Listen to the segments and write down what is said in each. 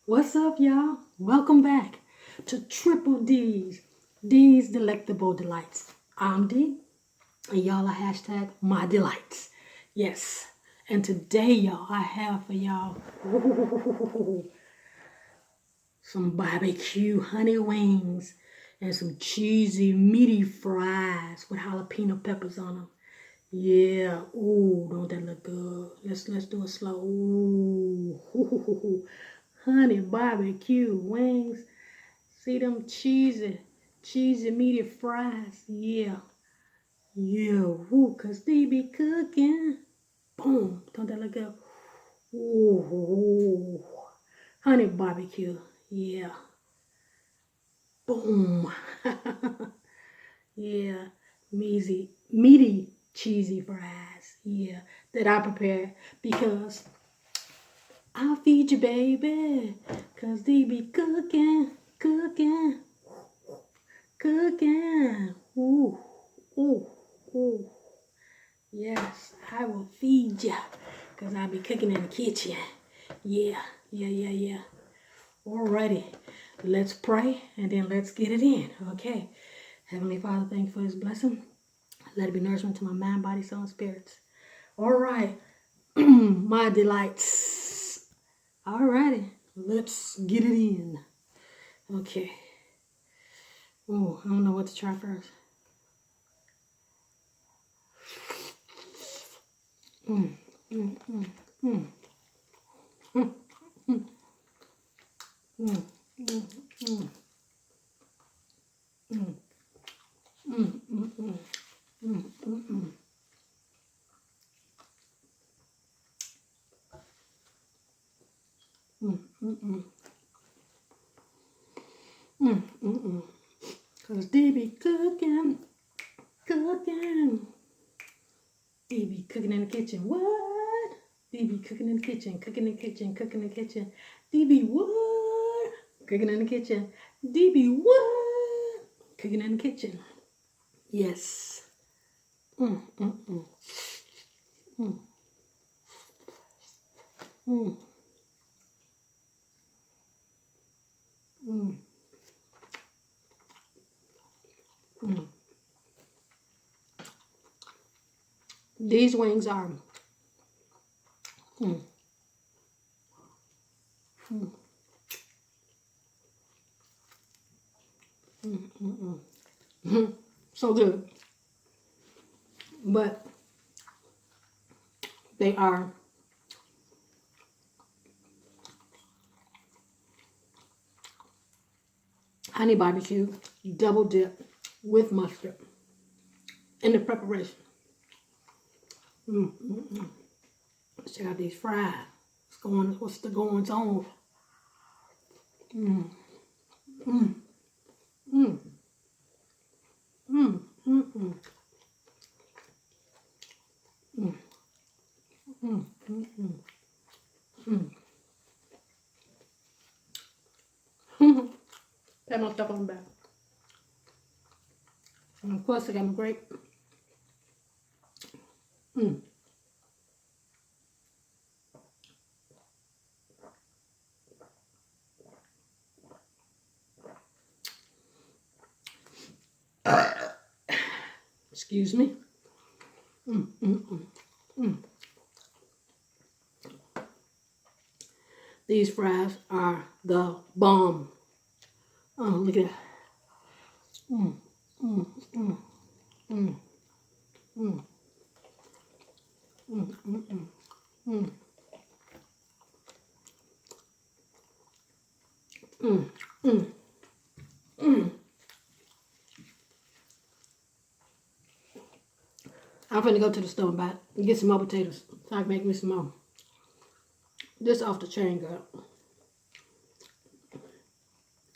What's up, y'all? Welcome back to Triple D's Delectable Delights. I'm D, and y'all are hashtag my delights. Yes, and today, y'all, I have for y'all some barbecue honey wings and some cheesy meaty fries with jalapeno peppers on them. Yeah, ooh, don't that look good? Let's do it slow. Ooh, honey barbecue wings. See them cheesy meaty fries. Yeah, ooh, cause they be cooking. Boom, don't that look good? Ooh, honey barbecue. Yeah, boom. Yeah, meaty, cheesy fries. Yeah, that I prepare because I'll feed you, baby. Cause they be cooking. Ooh, ooh, ooh. Yes, I will feed ya. Cause I'll be cooking in the kitchen. Yeah. Alrighty, let's pray and then let's get it in. Okay. Heavenly Father, thank you for this blessing. Let it be nourishment to my mind, body, soul, and spirits. All right, my delights. All righty, let's get it in. Okay. Oh, I don't know what to try first. Cause they be cooking. They be cooking in the kitchen. What? They be cooking in the kitchen. They be what? Cooking in the kitchen. They be what? Cooking in the kitchen. Yes. Mm. These wings are so good. But they are honey barbecue double dip with mustard in the preparation. Let's check out these fries. What's the goings on? Pat my stuff on the back. And of course I got my grape. Excuse me. These fries are the bomb. Oh, look at that. I'm finna go to the store and get some more potatoes so I can make me some more. This off the chain, girl.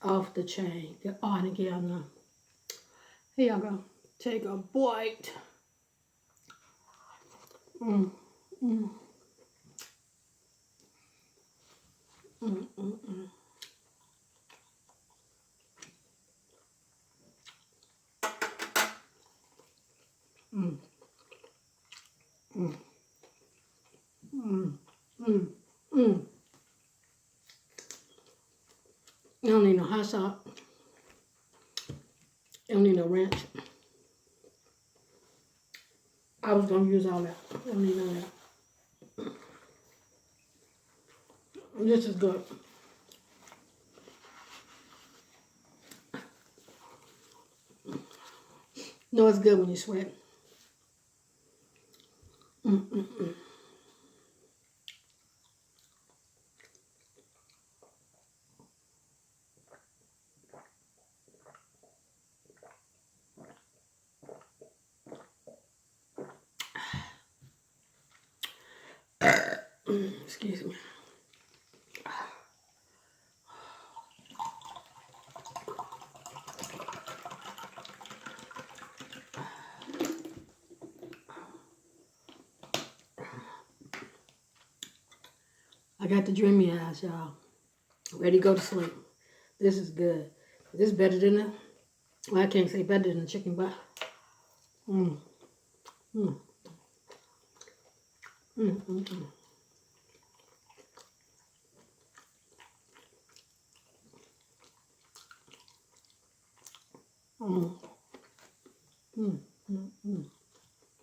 Off the chain. Oh, I didn't get out now. Here y'all go. Take a bite. I don't need no hot sauce. I don't need no ranch. I was gonna use all that. I don't need none of that. This is good. No, it's good when you sweat. Excuse me. I got the dreamy eyes, y'all. Ready to go to sleep. This is good. This is better than the, well, I can't say better than the chicken, but mm. Mm. Mm, mm, mm. Mm. Mm, mm, mm,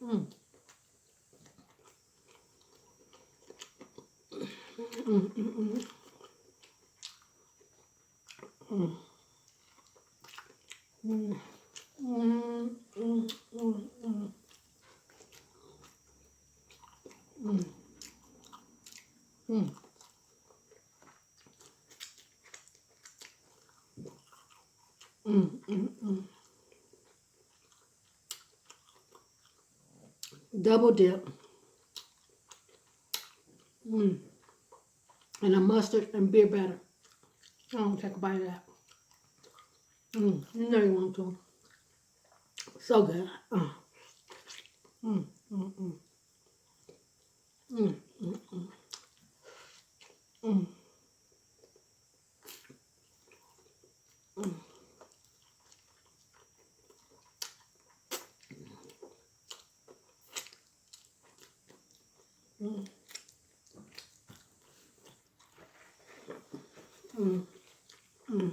mm. Mm, mm, mm. Mm. Mm. Mm, mm, mm, mm. Mm. Mm. Mm, mm, mm. Double dip. Mm. And a mustard and beer batter. I don't take a bite of that. You know you want to. So good. Mm, mm, mm. Mm, mm, mm. Mm, mm. Mm, mm, mm.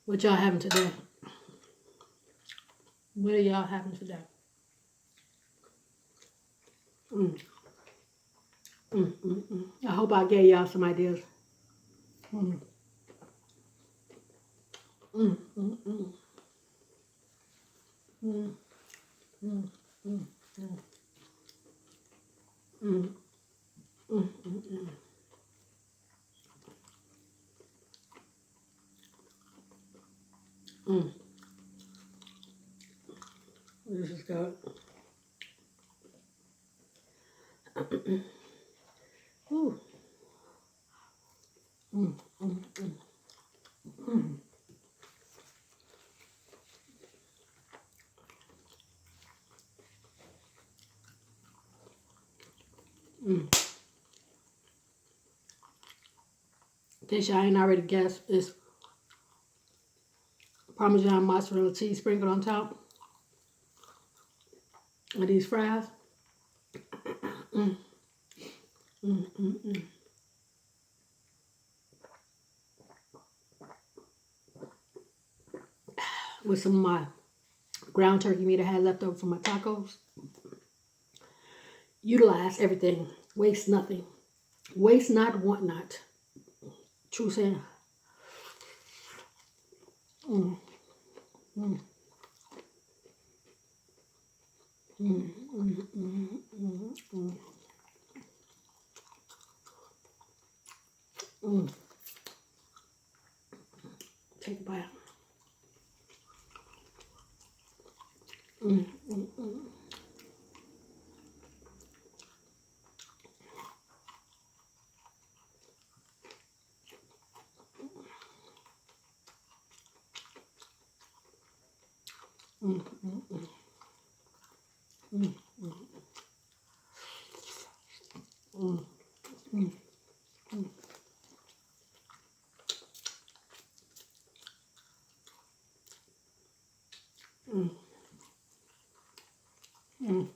What y'all having today? What are y'all having today? Mm, mm, mm, mm. I hope I gave y'all some ideas. Mm, mm, mm, mm. Mm, mm, mm, mm. Mm, mm, mm, mm. Mm. This is good. Ooh. Mm, mm, mm, mm. Mm. In case y'all ain't already guessed, it's Parmesan mozzarella cheese sprinkled on top of these fries. Mm, mm, mm, mm. With some of my ground turkey meat I had left over from my tacos. Utilize everything. Waste nothing. Waste not, want not. True saying. Mm, mm, mm, mm, mm, mm, mm, mm. Take a bite. Mm, mm, mm. Mm, mm, mm. Mm, mm, mm, mm, mm, mm, mm.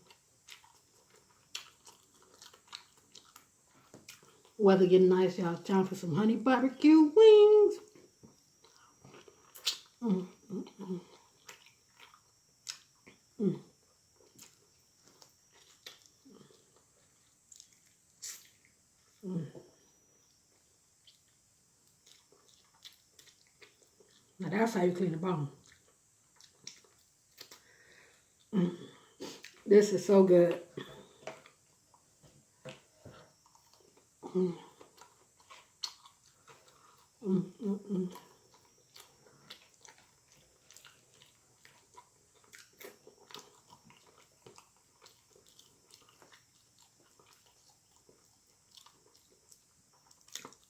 Weather getting nice, y'all. It's time for some honey barbecue wings. Mm, mm, mm. Mm. Mm. Now that's how you clean the bone. Mm. This is so good. Mm. Mm, mm, mm.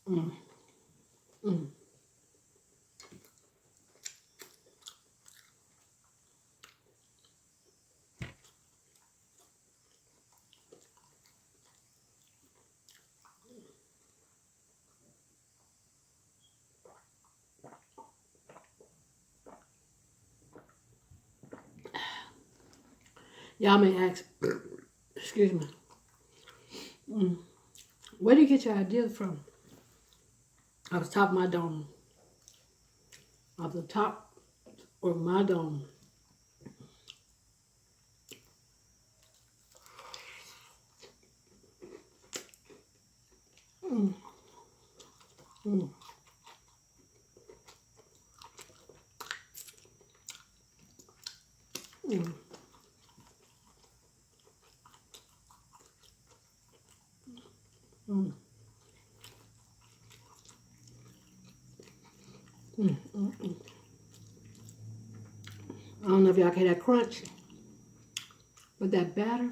Mm. Mm. Y'all may ask, excuse me, where do you get your ideas from? Off the top of my dome. Off the top of my dome. Mm. Mm. Mm. Mm. Mm. Mm. I don't know if y'all can hear that crunch, but that batter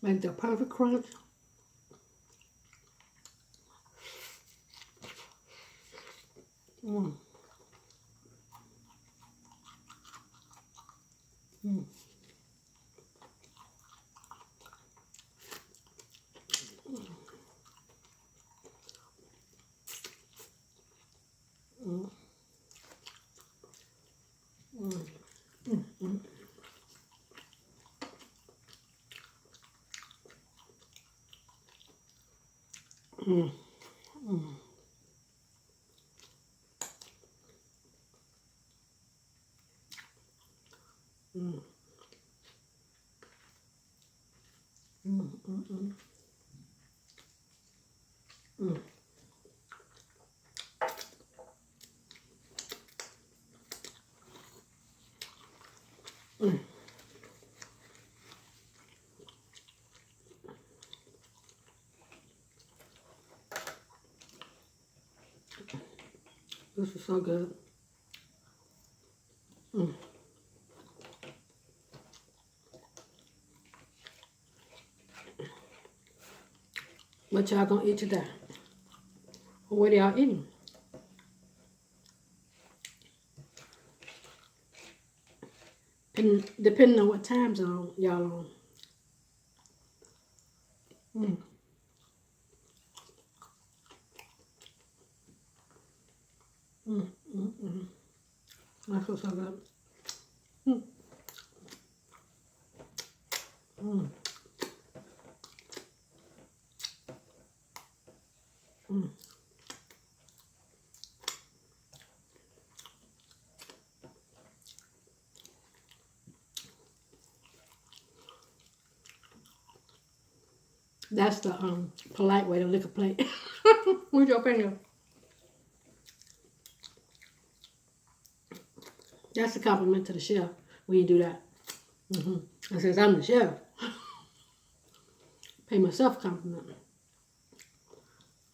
makes the perfect crunch. Mm. Mm. Mm. Mm. Mm. Mm. Mm. Mm. Mm. Mm. Mm. Mm. Mm. This is so good. Mm. What y'all gonna eat today? Or what y'all eating? And depending on what time zone y'all on. Mm. Mm. Mm. Mm. That feels so good. Mm. Mm. Mm. That's the polite way to lick a plate. With your finger. That's a compliment to the chef when you do that. I says, I'm the chef. Pay myself a compliment.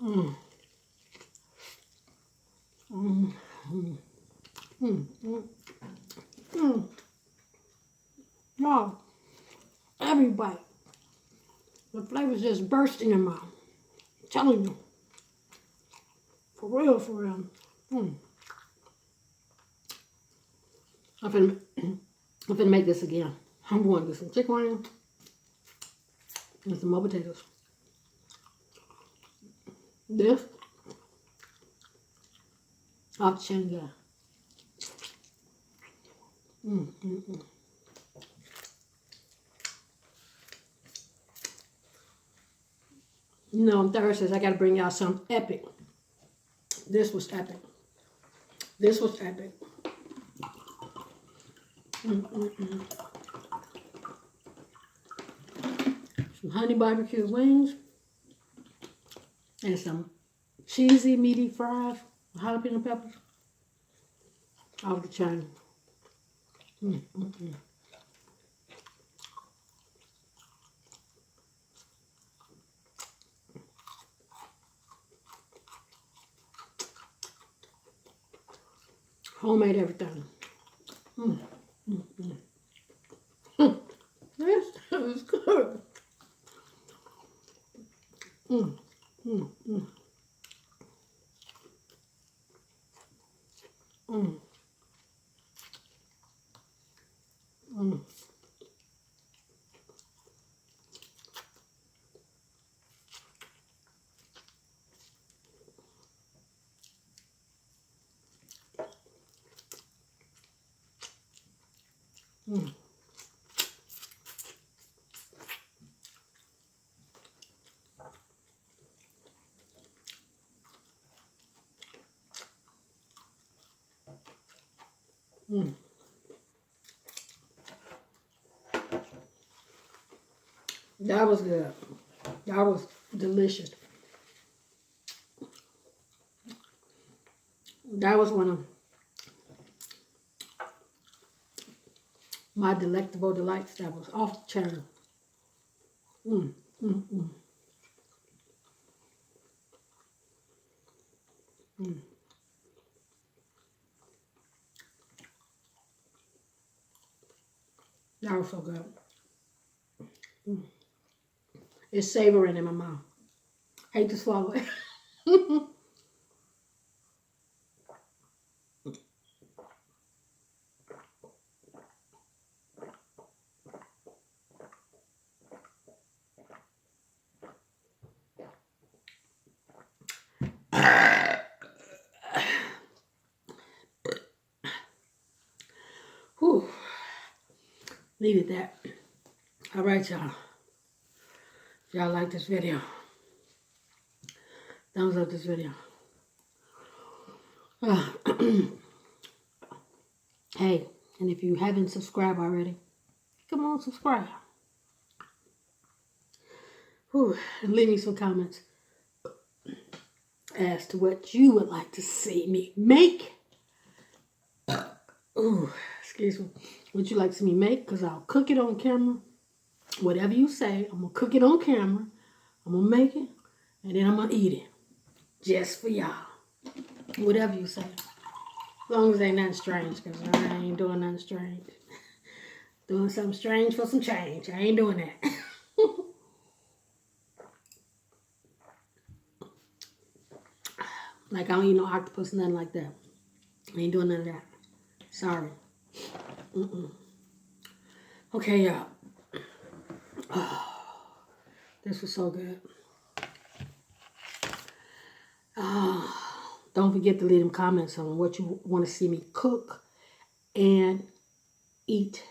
Mm. Mm. Mm. Mm. Mm. Mm. Y'all, every bite, the flavors just burst in your mouth. I'm telling you. For real, for real. Mm. I'm finna make this again. I'm going to get some chicken wings and some more potatoes. This, off the chain guy. Mm, mm, mm. You know, on Thursdays, I got to bring y'all some epic. This was epic. This was epic. Some honey barbecue wings. And some cheesy, meaty fries. Jalapeno peppers. Off the chain. Homemade everything. This is good. That was good. That was delicious. That was one of my delectable delights. That was off the chain. That was so good. It's savoring in my mouth. Hate to swallow it. Whew. Needed that. All right, y'all. If y'all like this video, thumbs up this video. Hey, and if you haven't subscribed already, come on, subscribe. Whew. And leave me some comments as to what you would like to see me make. Ooh, excuse me. What you like to see me make, because I'll cook it on camera. Whatever you say, I'm going to cook it on camera. I'm going to make it, and then I'm going to eat it. Just for y'all. Whatever you say. As long as ain't nothing strange, because I ain't doing nothing strange. Doing something strange for some change. I ain't doing that. Like, I don't eat no octopus, nothing like that. I ain't doing none of that. Sorry. Okay, y'all. Oh, this was so good. Don't forget to leave them comments on what you want to see me cook and eat.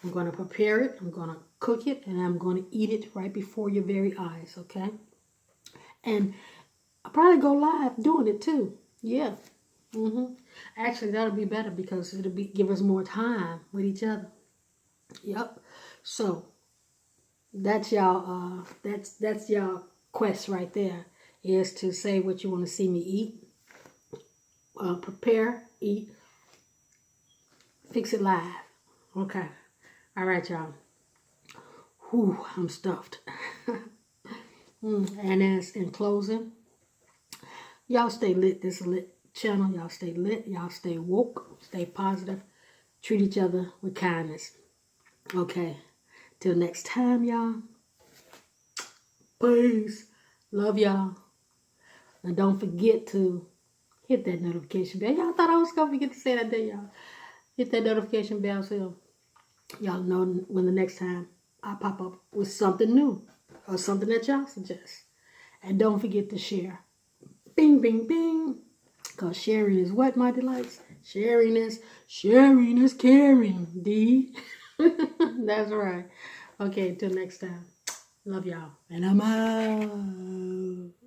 I'm going to prepare it. I'm going to cook it. And I'm going to eat it right before your very eyes. Okay? And I'll probably go live doing it too. Yeah. Actually, that'll be better because it'll give us more time with each other. Yep. So that's y'all. That's y'all quest right there. Is to say what you want to see me eat, prepare, eat, fix it live. Okay. All right, y'all. Whew, I'm stuffed. And as in closing, y'all stay lit. This is a lit channel. Y'all stay lit. Y'all stay woke. Stay positive. Treat each other with kindness. Okay. Till next time, y'all. Peace. Love y'all. And don't forget to hit that notification bell. Y'all thought I was going to forget to say that, didn't y'all? Hit that notification bell so y'all know when the next time I pop up with something new or something that y'all suggest. And don't forget to share. Bing, bing, bing. Because sharing is what, my delights? Sharing is caring, D. That's right. Okay, till next time. Love y'all. And I'm out.